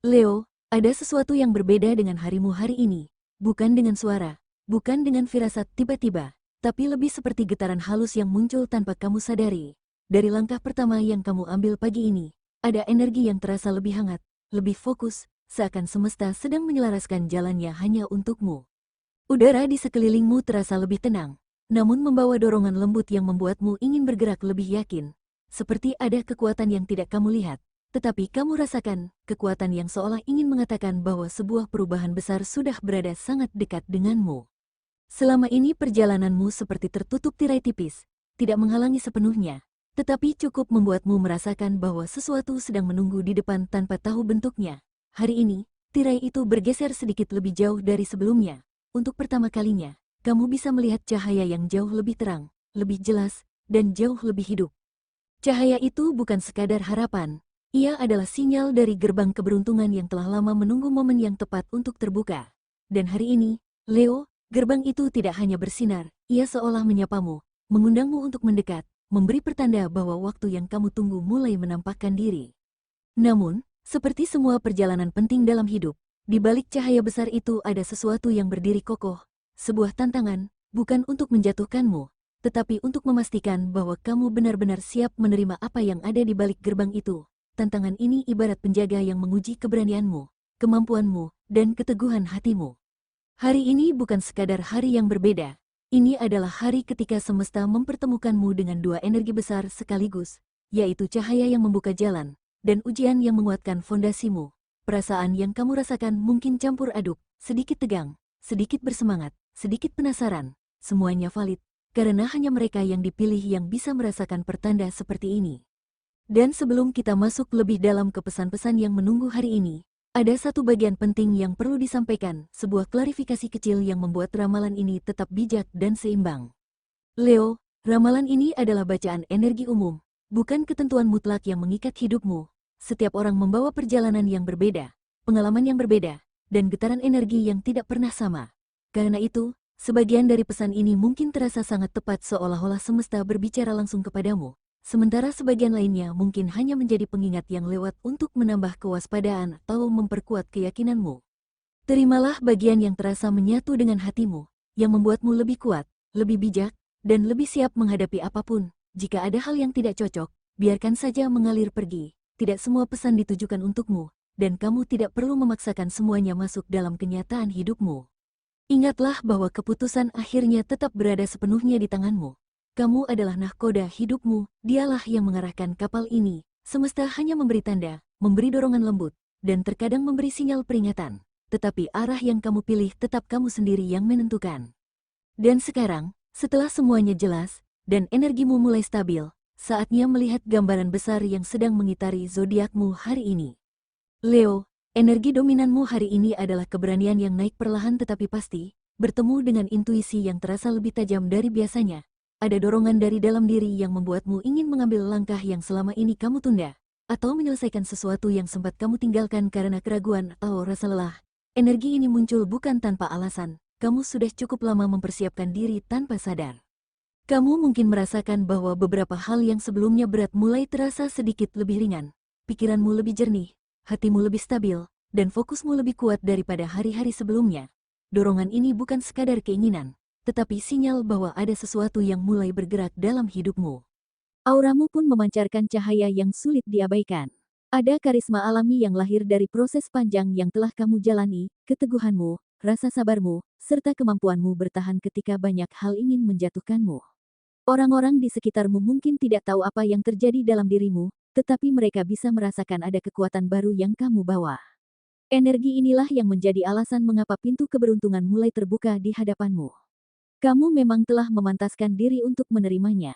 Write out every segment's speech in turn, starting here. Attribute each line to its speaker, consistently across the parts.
Speaker 1: Leo, ada sesuatu yang berbeda dengan harimu hari ini. Bukan dengan suara, bukan dengan firasat tiba-tiba, tapi lebih seperti getaran halus yang muncul tanpa kamu sadari. Dari langkah pertama yang kamu ambil pagi ini, ada energi yang terasa lebih hangat, lebih fokus, seakan semesta sedang menyelaraskan jalannya hanya untukmu. Udara di sekelilingmu terasa lebih tenang, namun membawa dorongan lembut yang membuatmu ingin bergerak lebih yakin. Seperti ada kekuatan yang tidak kamu lihat, tetapi kamu rasakan, kekuatan yang seolah ingin mengatakan bahwa sebuah perubahan besar sudah berada sangat dekat denganmu. Selama ini perjalananmu seperti tertutup tirai tipis, tidak menghalangi sepenuhnya, tetapi cukup membuatmu merasakan bahwa sesuatu sedang menunggu di depan tanpa tahu bentuknya. Hari ini, tirai itu bergeser sedikit lebih jauh dari sebelumnya. Untuk pertama kalinya, kamu bisa melihat cahaya yang jauh lebih terang, lebih jelas, dan jauh lebih hidup. Cahaya itu bukan sekadar harapan, ia adalah sinyal dari gerbang keberuntungan yang telah lama menunggu momen yang tepat untuk terbuka. Dan hari ini, Leo, gerbang itu tidak hanya bersinar, ia seolah menyapamu, mengundangmu untuk mendekat, memberi pertanda bahwa waktu yang kamu tunggu mulai menampakkan diri. Namun, seperti semua perjalanan penting dalam hidup, di balik cahaya besar itu ada sesuatu yang berdiri kokoh, sebuah tantangan, bukan untuk menjatuhkanmu, tetapi untuk memastikan bahwa kamu benar-benar siap menerima apa yang ada di balik gerbang itu. Tantangan ini ibarat penjaga yang menguji keberanianmu, kemampuanmu, dan keteguhan hatimu. Hari ini bukan sekadar hari yang berbeda. Ini adalah hari ketika semesta mempertemukanmu dengan dua energi besar sekaligus, yaitu cahaya yang membuka jalan, dan ujian yang menguatkan fondasimu. Perasaan yang kamu rasakan mungkin campur aduk, sedikit tegang, sedikit bersemangat, sedikit penasaran. Semuanya valid, karena hanya mereka yang dipilih yang bisa merasakan pertanda seperti ini. Dan sebelum kita masuk lebih dalam ke pesan-pesan yang menunggu hari ini, ada satu bagian penting yang perlu disampaikan, sebuah klarifikasi kecil yang membuat ramalan ini tetap bijak dan seimbang. Leo, ramalan ini adalah bacaan energi umum, bukan ketentuan mutlak yang mengikat hidupmu. Setiap orang membawa perjalanan yang berbeda, pengalaman yang berbeda, dan getaran energi yang tidak pernah sama. Karena itu, sebagian dari pesan ini mungkin terasa sangat tepat seolah-olah semesta berbicara langsung kepadamu. Sementara sebagian lainnya mungkin hanya menjadi pengingat yang lewat untuk menambah kewaspadaan atau memperkuat keyakinanmu. Terimalah bagian yang terasa menyatu dengan hatimu, yang membuatmu lebih kuat, lebih bijak, dan lebih siap menghadapi apapun. Jika ada hal yang tidak cocok, biarkan saja mengalir pergi. Tidak semua pesan ditujukan untukmu, dan kamu tidak perlu memaksakan semuanya masuk dalam kenyataan hidupmu. Ingatlah bahwa keputusan akhirnya tetap berada sepenuhnya di tanganmu. Kamu adalah nahkoda hidupmu, dialah yang mengarahkan kapal ini. Semesta hanya memberi tanda, memberi dorongan lembut, dan terkadang memberi sinyal peringatan. Tetapi arah yang kamu pilih tetap kamu sendiri yang menentukan. Dan sekarang, setelah semuanya jelas, dan energimu mulai stabil, saatnya melihat gambaran besar yang sedang mengitari zodiakmu hari ini. Leo, energi dominanmu hari ini adalah keberanian yang naik perlahan tetapi pasti, bertemu dengan intuisi yang terasa lebih tajam dari biasanya. Ada dorongan dari dalam diri yang membuatmu ingin mengambil langkah yang selama ini kamu tunda, atau menyelesaikan sesuatu yang sempat kamu tinggalkan karena keraguan atau rasa lelah. Energi ini muncul bukan tanpa alasan, kamu sudah cukup lama mempersiapkan diri tanpa sadar. Kamu mungkin merasakan bahwa beberapa hal yang sebelumnya berat mulai terasa sedikit lebih ringan, pikiranmu lebih jernih, hatimu lebih stabil, dan fokusmu lebih kuat daripada hari-hari sebelumnya. Dorongan ini bukan sekadar keinginan, tetapi sinyal bahwa ada sesuatu yang mulai bergerak dalam hidupmu. Auramu pun memancarkan cahaya yang sulit diabaikan. Ada karisma alami yang lahir dari proses panjang yang telah kamu jalani, keteguhanmu, rasa sabarmu, serta kemampuanmu bertahan ketika banyak hal ingin menjatuhkanmu. Orang-orang di sekitarmu mungkin tidak tahu apa yang terjadi dalam dirimu, tetapi mereka bisa merasakan ada kekuatan baru yang kamu bawa. Energi inilah yang menjadi alasan mengapa pintu keberuntungan mulai terbuka di hadapanmu. Kamu memang telah memantaskan diri untuk menerimanya.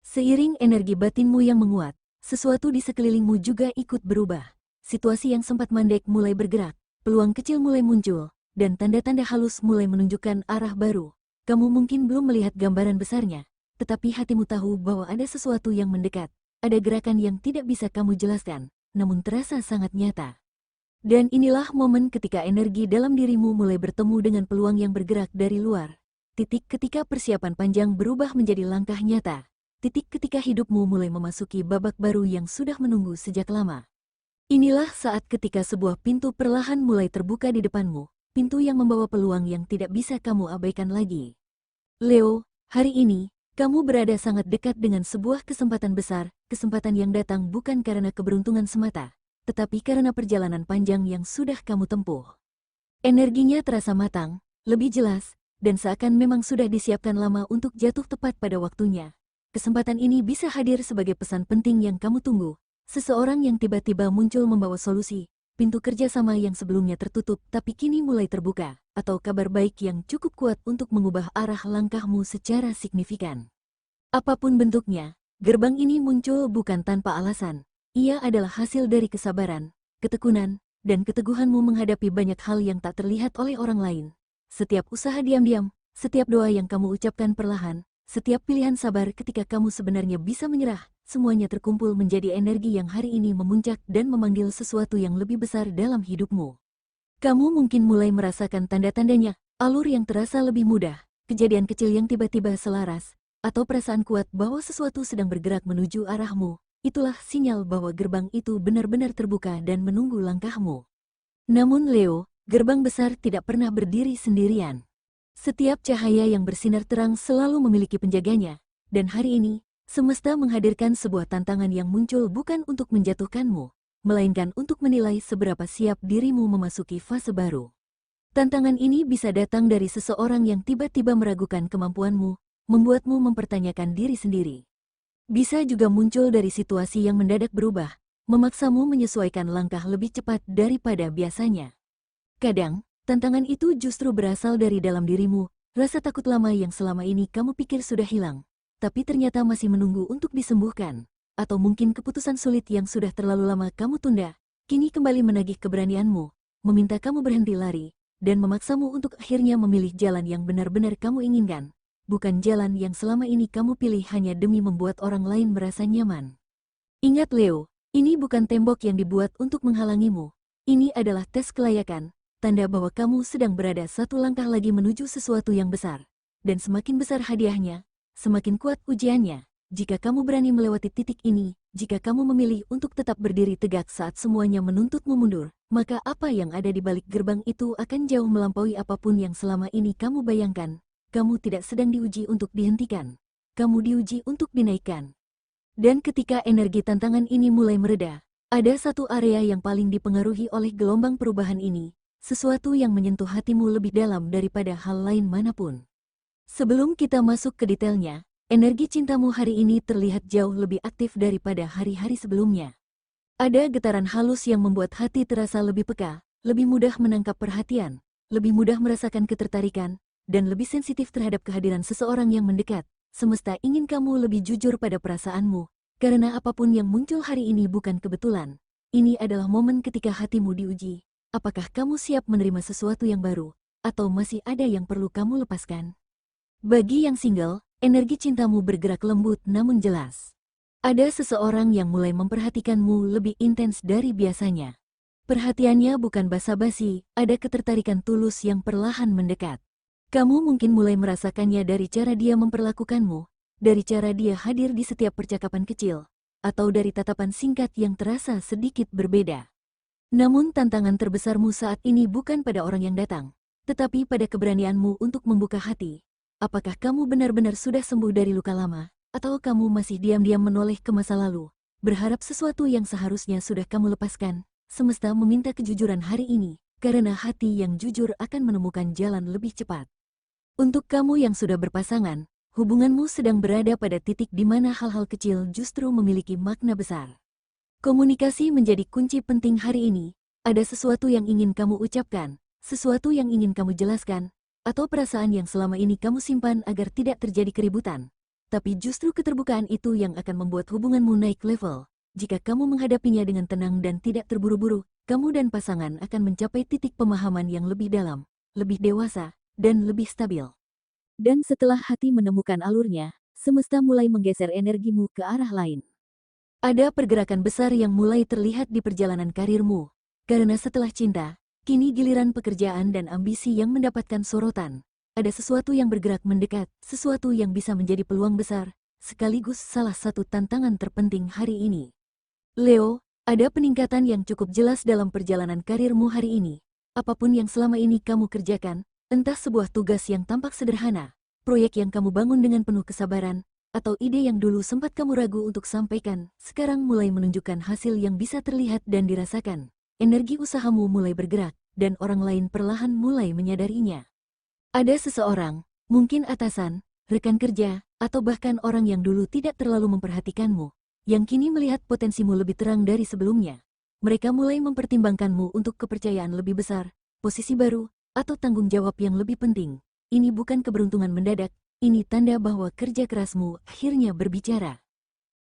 Speaker 1: Seiring energi batinmu yang menguat, sesuatu di sekelilingmu juga ikut berubah. Situasi yang sempat mandek mulai bergerak, peluang kecil mulai muncul, dan tanda-tanda halus mulai menunjukkan arah baru. Kamu mungkin belum melihat gambaran besarnya, tetapi hatimu tahu bahwa ada sesuatu yang mendekat, ada gerakan yang tidak bisa kamu jelaskan, namun terasa sangat nyata. Dan inilah momen ketika energi dalam dirimu mulai bertemu dengan peluang yang bergerak dari luar. Titik ketika persiapan panjang berubah menjadi langkah nyata. Titik ketika hidupmu mulai memasuki babak baru yang sudah menunggu sejak lama. Inilah saat ketika sebuah pintu perlahan mulai terbuka di depanmu, pintu yang membawa peluang yang tidak bisa kamu abaikan lagi. Leo, hari ini, kamu berada sangat dekat dengan sebuah kesempatan besar, kesempatan yang datang bukan karena keberuntungan semata, tetapi karena perjalanan panjang yang sudah kamu tempuh. Energinya terasa matang, lebih jelas, dan seakan memang sudah disiapkan lama untuk jatuh tepat pada waktunya. Kesempatan ini bisa hadir sebagai pesan penting yang kamu tunggu, seseorang yang tiba-tiba muncul membawa solusi, pintu kerjasama yang sebelumnya tertutup tapi kini mulai terbuka, atau kabar baik yang cukup kuat untuk mengubah arah langkahmu secara signifikan. Apapun bentuknya, gerbang ini muncul bukan tanpa alasan. Ia adalah hasil dari kesabaran, ketekunan, dan keteguhanmu menghadapi banyak hal yang tak terlihat oleh orang lain. Setiap usaha diam-diam, setiap doa yang kamu ucapkan perlahan, setiap pilihan sabar ketika kamu sebenarnya bisa menyerah, semuanya terkumpul menjadi energi yang hari ini memuncak dan memanggil sesuatu yang lebih besar dalam hidupmu. Kamu mungkin mulai merasakan tanda-tandanya, alur yang terasa lebih mudah, kejadian kecil yang tiba-tiba selaras, atau perasaan kuat bahwa sesuatu sedang bergerak menuju arahmu. Itulah sinyal bahwa gerbang itu benar-benar terbuka dan menunggu langkahmu. Namun Leo, gerbang besar tidak pernah berdiri sendirian. Setiap cahaya yang bersinar terang selalu memiliki penjaganya, dan hari ini, semesta menghadirkan sebuah tantangan yang muncul bukan untuk menjatuhkanmu, melainkan untuk menilai seberapa siap dirimu memasuki fase baru. Tantangan ini bisa datang dari seseorang yang tiba-tiba meragukan kemampuanmu, membuatmu mempertanyakan diri sendiri. Bisa juga muncul dari situasi yang mendadak berubah, memaksamu menyesuaikan langkah lebih cepat daripada biasanya. Kadang, tantangan itu justru berasal dari dalam dirimu, rasa takut lama yang selama ini kamu pikir sudah hilang, tapi ternyata masih menunggu untuk disembuhkan. Atau mungkin keputusan sulit yang sudah terlalu lama kamu tunda, kini kembali menagih keberanianmu, meminta kamu berhenti lari, dan memaksamu untuk akhirnya memilih jalan yang benar-benar kamu inginkan, bukan jalan yang selama ini kamu pilih hanya demi membuat orang lain merasa nyaman. Ingat Leo, ini bukan tembok yang dibuat untuk menghalangimu, ini adalah tes kelayakan, tanda bahwa kamu sedang berada satu langkah lagi menuju sesuatu yang besar. Dan semakin besar hadiahnya, semakin kuat ujiannya. Jika kamu berani melewati titik ini, jika kamu memilih untuk tetap berdiri tegak saat semuanya menuntutmu mundur, maka apa yang ada di balik gerbang itu akan jauh melampaui apapun yang selama ini kamu bayangkan. Kamu tidak sedang diuji untuk dihentikan. Kamu diuji untuk dinaikkan. Dan ketika energi tantangan ini mulai mereda, ada satu area yang paling dipengaruhi oleh gelombang perubahan ini, sesuatu yang menyentuh hatimu lebih dalam daripada hal lain manapun. Sebelum kita masuk ke detailnya, energi cintamu hari ini terlihat jauh lebih aktif daripada hari-hari sebelumnya. Ada getaran halus yang membuat hati terasa lebih peka, lebih mudah menangkap perhatian, lebih mudah merasakan ketertarikan, dan lebih sensitif terhadap kehadiran seseorang yang mendekat. Semesta ingin kamu lebih jujur pada perasaanmu, karena apapun yang muncul hari ini bukan kebetulan. Ini adalah momen ketika hatimu diuji. Apakah kamu siap menerima sesuatu yang baru, atau masih ada yang perlu kamu lepaskan? Bagi yang single, energi cintamu bergerak lembut namun jelas. Ada seseorang yang mulai memperhatikanmu lebih intens dari biasanya. Perhatiannya bukan basa-basi, ada ketertarikan tulus yang perlahan mendekat. Kamu mungkin mulai merasakannya dari cara dia memperlakukanmu, dari cara dia hadir di setiap percakapan kecil, atau dari tatapan singkat yang terasa sedikit berbeda. Namun tantangan terbesarmu saat ini bukan pada orang yang datang, tetapi pada keberanianmu untuk membuka hati. Apakah kamu benar-benar sudah sembuh dari luka lama, atau kamu masih diam-diam menoleh ke masa lalu, berharap sesuatu yang seharusnya sudah kamu lepaskan? Semesta meminta kejujuran hari ini, karena hati yang jujur akan menemukan jalan lebih cepat. Untuk kamu yang sudah berpasangan, hubunganmu sedang berada pada titik di mana hal-hal kecil justru memiliki makna besar. Komunikasi menjadi kunci penting hari ini. Ada sesuatu yang ingin kamu ucapkan, sesuatu yang ingin kamu jelaskan, atau perasaan yang selama ini kamu simpan agar tidak terjadi keributan. Tapi justru keterbukaan itu yang akan membuat hubunganmu naik level. Jika kamu menghadapinya dengan tenang dan tidak terburu-buru, kamu dan pasangan akan mencapai titik pemahaman yang lebih dalam, lebih dewasa, dan lebih stabil. Dan setelah hati menemukan alurnya, semesta mulai menggeser energimu ke arah lain. Ada pergerakan besar yang mulai terlihat di perjalanan karirmu, karena setelah cinta, kini giliran pekerjaan dan ambisi yang mendapatkan sorotan. Ada sesuatu yang bergerak mendekat, sesuatu yang bisa menjadi peluang besar, sekaligus salah satu tantangan terpenting hari ini. Leo, Ada peningkatan yang cukup jelas dalam perjalanan karirmu hari ini. Apapun yang selama ini kamu kerjakan, entah sebuah tugas yang tampak sederhana, proyek yang kamu bangun dengan penuh kesabaran, atau ide yang dulu sempat kamu ragu untuk sampaikan, sekarang mulai menunjukkan hasil yang bisa terlihat dan dirasakan. Energi usahamu mulai bergerak, dan orang lain perlahan mulai menyadarinya. Ada seseorang, mungkin atasan, rekan kerja, atau bahkan orang yang dulu tidak terlalu memperhatikanmu, yang kini melihat potensimu lebih terang dari sebelumnya. Mereka mulai mempertimbangkanmu untuk kepercayaan lebih besar, posisi baru, atau tanggung jawab yang lebih penting. Ini bukan keberuntungan mendadak, ini tanda bahwa kerja kerasmu akhirnya berbicara.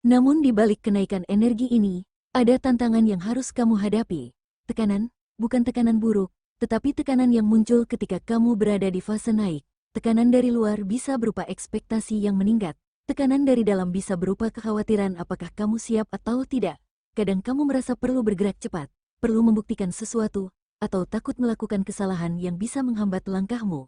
Speaker 1: Namun di balik kenaikan energi ini, ada tantangan yang harus kamu hadapi. Tekanan, bukan tekanan buruk, tetapi tekanan yang muncul ketika kamu berada di fase naik. Tekanan dari luar bisa berupa ekspektasi yang meningkat. Tekanan dari dalam bisa berupa kekhawatiran apakah kamu siap atau tidak. Kadang kamu merasa perlu bergerak cepat, perlu membuktikan sesuatu, atau takut melakukan kesalahan yang bisa menghambat langkahmu.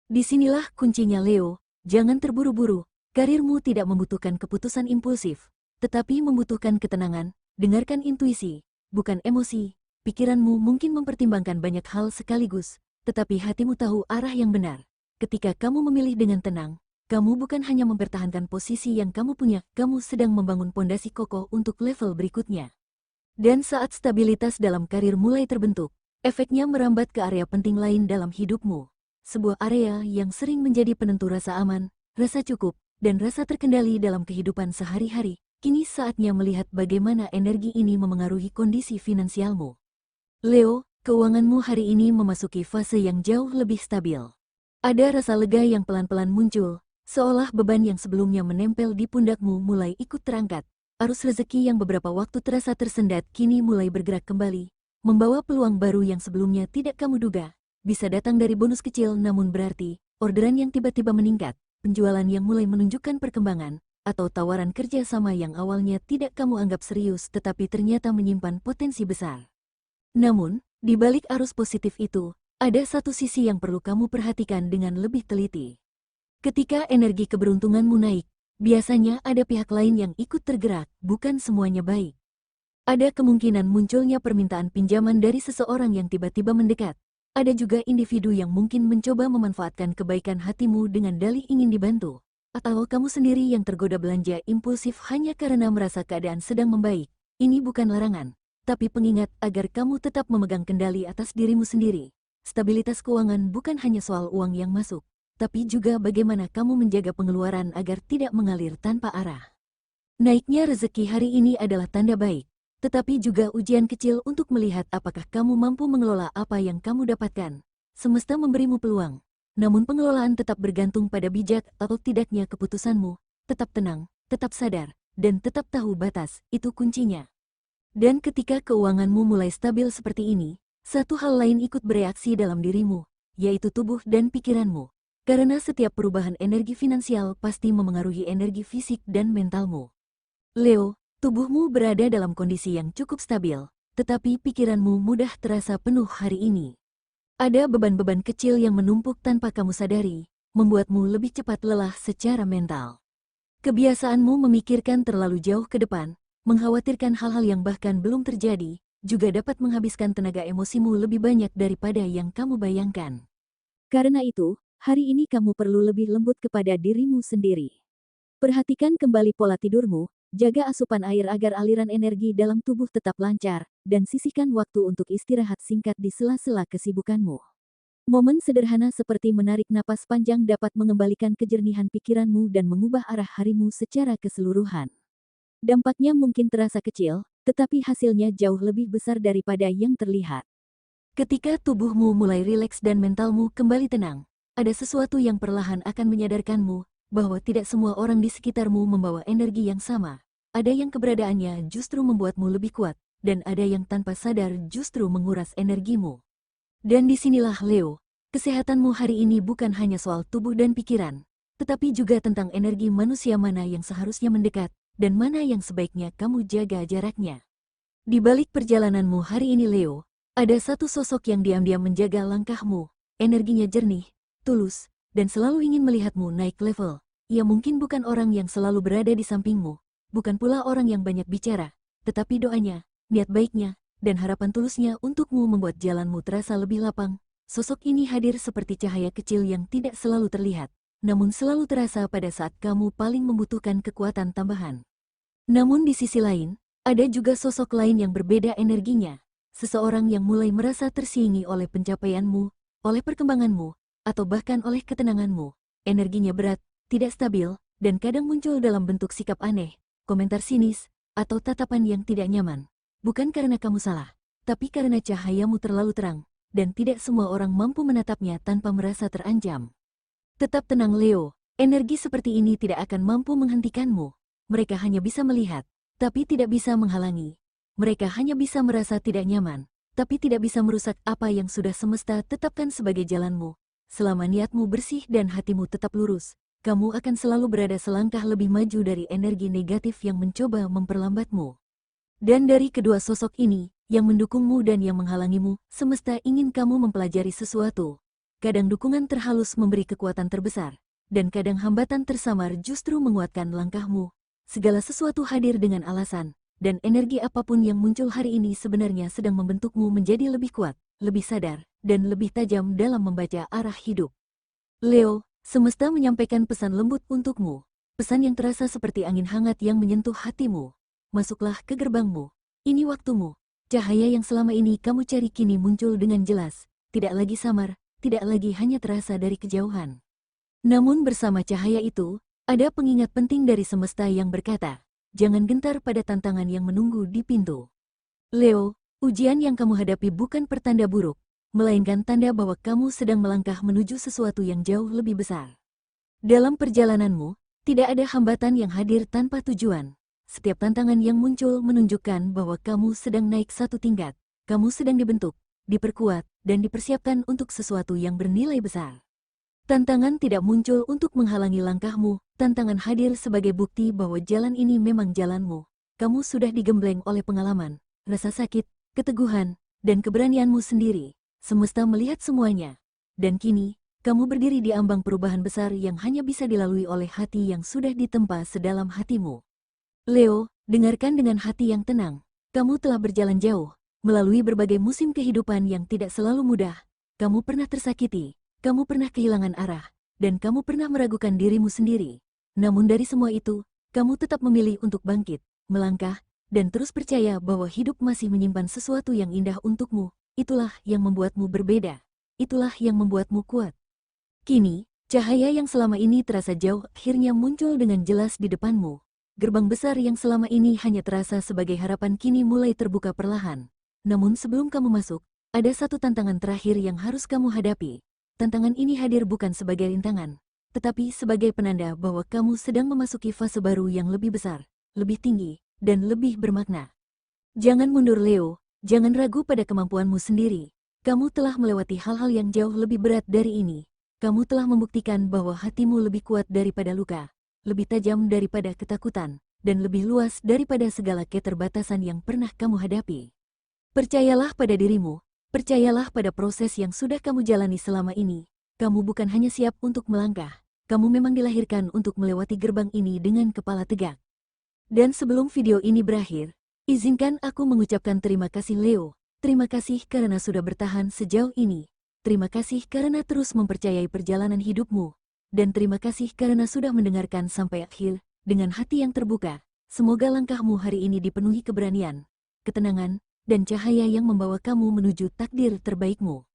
Speaker 1: Disinilah kuncinya Leo, jangan terburu-buru. Karirmu tidak membutuhkan keputusan impulsif, tetapi membutuhkan ketenangan. Dengarkan intuisi, bukan emosi. Pikiranmu mungkin mempertimbangkan banyak hal sekaligus, tetapi hatimu tahu arah yang benar. Ketika kamu memilih dengan tenang, kamu bukan hanya mempertahankan posisi yang kamu punya, kamu sedang membangun pondasi kokoh untuk level berikutnya. Dan saat stabilitas dalam karir mulai terbentuk, efeknya merambat ke area penting lain dalam hidupmu. Sebuah area yang sering menjadi penentu rasa aman, rasa cukup, dan rasa terkendali dalam kehidupan sehari-hari. Kini saatnya melihat bagaimana energi ini memengaruhi kondisi finansialmu. Leo, keuanganmu hari ini memasuki fase yang jauh lebih stabil. Ada rasa lega yang pelan-pelan muncul, seolah beban yang sebelumnya menempel di pundakmu mulai ikut terangkat. Arus rezeki yang beberapa waktu terasa tersendat kini mulai bergerak kembali, membawa peluang baru yang sebelumnya tidak kamu duga. Bisa datang dari bonus kecil namun berarti, orderan yang tiba-tiba meningkat, penjualan yang mulai menunjukkan perkembangan, atau tawaran kerja sama yang awalnya tidak kamu anggap serius tetapi ternyata menyimpan potensi besar. Namun, di balik arus positif itu, ada satu sisi yang perlu kamu perhatikan dengan lebih teliti. Ketika energi keberuntunganmu naik, biasanya ada pihak lain yang ikut tergerak, bukan semuanya baik. Ada kemungkinan munculnya permintaan pinjaman dari seseorang yang tiba-tiba mendekat. Ada juga individu yang mungkin mencoba memanfaatkan kebaikan hatimu dengan dalih ingin dibantu. Atau kamu sendiri yang tergoda belanja impulsif hanya karena merasa keadaan sedang membaik. Ini bukan larangan, tapi pengingat agar kamu tetap memegang kendali atas dirimu sendiri. Stabilitas keuangan bukan hanya soal uang yang masuk, tapi juga bagaimana kamu menjaga pengeluaran agar tidak mengalir tanpa arah. Naiknya rezeki hari ini adalah tanda baik, tetapi juga ujian kecil untuk melihat apakah kamu mampu mengelola apa yang kamu dapatkan. Semesta memberimu peluang, namun pengelolaan tetap bergantung pada bijak atau tidaknya keputusanmu. Tetap tenang, tetap sadar, dan tetap tahu batas, itu kuncinya. Dan ketika keuanganmu mulai stabil seperti ini, satu hal lain ikut bereaksi dalam dirimu, yaitu tubuh dan pikiranmu. Karena setiap perubahan energi finansial pasti memengaruhi energi fisik dan mentalmu. Leo, tubuhmu berada dalam kondisi yang cukup stabil, tetapi pikiranmu mudah terasa penuh hari ini. Ada beban-beban kecil yang menumpuk tanpa kamu sadari, membuatmu lebih cepat lelah secara mental. Kebiasaanmu memikirkan terlalu jauh ke depan, mengkhawatirkan hal-hal yang bahkan belum terjadi, juga dapat menghabiskan tenaga emosimu lebih banyak daripada yang kamu bayangkan. Karena itu, hari ini kamu perlu lebih lembut kepada dirimu sendiri. Perhatikan kembali pola tidurmu, jaga asupan air agar aliran energi dalam tubuh tetap lancar, dan sisihkan waktu untuk istirahat singkat di sela-sela kesibukanmu. Momen sederhana seperti menarik napas panjang dapat mengembalikan kejernihan pikiranmu dan mengubah arah harimu secara keseluruhan. Dampaknya mungkin terasa kecil, tetapi hasilnya jauh lebih besar daripada yang terlihat. Ketika tubuhmu mulai rileks dan mentalmu kembali tenang, ada sesuatu yang perlahan akan menyadarkanmu bahwa tidak semua orang di sekitarmu membawa energi yang sama. Ada yang keberadaannya justru membuatmu lebih kuat, dan ada yang tanpa sadar justru menguras energimu. Dan disinilah Leo, kesehatanmu hari ini bukan hanya soal tubuh dan pikiran, tetapi juga tentang energi manusia mana yang seharusnya mendekat, dan mana yang sebaiknya kamu jaga jaraknya. Di balik perjalananmu hari ini Leo, ada satu sosok yang diam-diam menjaga langkahmu, energinya jernih, tulus, dan selalu ingin melihatmu naik level. Ia mungkin bukan orang yang selalu berada di sampingmu, bukan pula orang yang banyak bicara, tetapi doanya, niat baiknya, dan harapan tulusnya untukmu membuat jalanmu terasa lebih lapang. Sosok ini hadir seperti cahaya kecil yang tidak selalu terlihat, namun selalu terasa pada saat kamu paling membutuhkan kekuatan tambahan. Namun di sisi lain, ada juga sosok lain yang berbeda energinya. Seseorang yang mulai merasa tersingi oleh pencapaianmu, oleh perkembanganmu, atau bahkan oleh ketenanganmu. Energinya berat, tidak stabil, dan kadang muncul dalam bentuk sikap aneh, komentar sinis, atau tatapan yang tidak nyaman. Bukan karena kamu salah, tapi karena cahayamu terlalu terang, dan tidak semua orang mampu menatapnya tanpa merasa terancam. Tetap tenang Leo, energi seperti ini tidak akan mampu menghentikanmu. Mereka hanya bisa melihat, tapi tidak bisa menghalangi. Mereka hanya bisa merasa tidak nyaman, tapi tidak bisa merusak apa yang sudah semesta tetapkan sebagai jalanmu. Selama niatmu bersih dan hatimu tetap lurus, kamu akan selalu berada selangkah lebih maju dari energi negatif yang mencoba memperlambatmu. Dan dari kedua sosok ini, yang mendukungmu dan yang menghalangimu, semesta ingin kamu mempelajari sesuatu. Kadang dukungan terhalus memberi kekuatan terbesar, dan kadang hambatan tersamar justru menguatkan langkahmu. Segala sesuatu hadir dengan alasan, dan energi apapun yang muncul hari ini sebenarnya sedang membentukmu menjadi lebih kuat, lebih sadar, dan lebih tajam dalam membaca arah hidup. Leo, semesta menyampaikan pesan lembut untukmu. Pesan yang terasa seperti angin hangat yang menyentuh hatimu. Masuklah ke gerbangmu. Ini waktumu. Cahaya yang selama ini kamu cari kini muncul dengan jelas. Tidak lagi samar, tidak lagi hanya terasa dari kejauhan. Namun bersama cahaya itu, ada pengingat penting dari semesta yang berkata, jangan gentar pada tantangan yang menunggu di pintu. Leo, ujian yang kamu hadapi bukan pertanda buruk, melainkan tanda bahwa kamu sedang melangkah menuju sesuatu yang jauh lebih besar. Dalam perjalananmu, tidak ada hambatan yang hadir tanpa tujuan. Setiap tantangan yang muncul menunjukkan bahwa kamu sedang naik satu tingkat. Kamu sedang dibentuk, diperkuat, dan dipersiapkan untuk sesuatu yang bernilai besar. Tantangan tidak muncul untuk menghalangi langkahmu, tantangan hadir sebagai bukti bahwa jalan ini memang jalanmu. Kamu sudah digembleng oleh pengalaman, rasa sakit, keteguhan, dan keberanianmu sendiri. Semesta melihat semuanya. Dan kini, kamu berdiri di ambang perubahan besar yang hanya bisa dilalui oleh hati yang sudah ditempa sedalam hatimu. Leo, dengarkan dengan hati yang tenang. Kamu telah berjalan jauh, melalui berbagai musim kehidupan yang tidak selalu mudah. Kamu pernah tersakiti, kamu pernah kehilangan arah, dan kamu pernah meragukan dirimu sendiri. Namun dari semua itu, kamu tetap memilih untuk bangkit, melangkah, dan terus percaya bahwa hidup masih menyimpan sesuatu yang indah untukmu. Itulah yang membuatmu berbeda. Itulah yang membuatmu kuat. Kini, cahaya yang selama ini terasa jauh akhirnya muncul dengan jelas di depanmu. Gerbang besar yang selama ini hanya terasa sebagai harapan kini mulai terbuka perlahan. Namun sebelum kamu masuk, ada satu tantangan terakhir yang harus kamu hadapi. Tantangan ini hadir bukan sebagai rintangan, tetapi sebagai penanda bahwa kamu sedang memasuki fase baru yang lebih besar, lebih tinggi, dan lebih bermakna. Jangan mundur Leo. Jangan ragu pada kemampuanmu sendiri. Kamu telah melewati hal-hal yang jauh lebih berat dari ini. Kamu telah membuktikan bahwa hatimu lebih kuat daripada luka, lebih tajam daripada ketakutan, dan lebih luas daripada segala keterbatasan yang pernah kamu hadapi. Percayalah pada dirimu, percayalah pada proses yang sudah kamu jalani selama ini. Kamu bukan hanya siap untuk melangkah, kamu memang dilahirkan untuk melewati gerbang ini dengan kepala tegak. Dan sebelum video ini berakhir, izinkan aku mengucapkan terima kasih Leo. Terima kasih karena sudah bertahan sejauh ini. Terima kasih karena terus mempercayai perjalanan hidupmu. Dan terima kasih karena sudah mendengarkan sampai akhir. Dengan hati yang terbuka, semoga langkahmu hari ini dipenuhi keberanian, ketenangan, dan cahaya yang membawa kamu menuju takdir terbaikmu.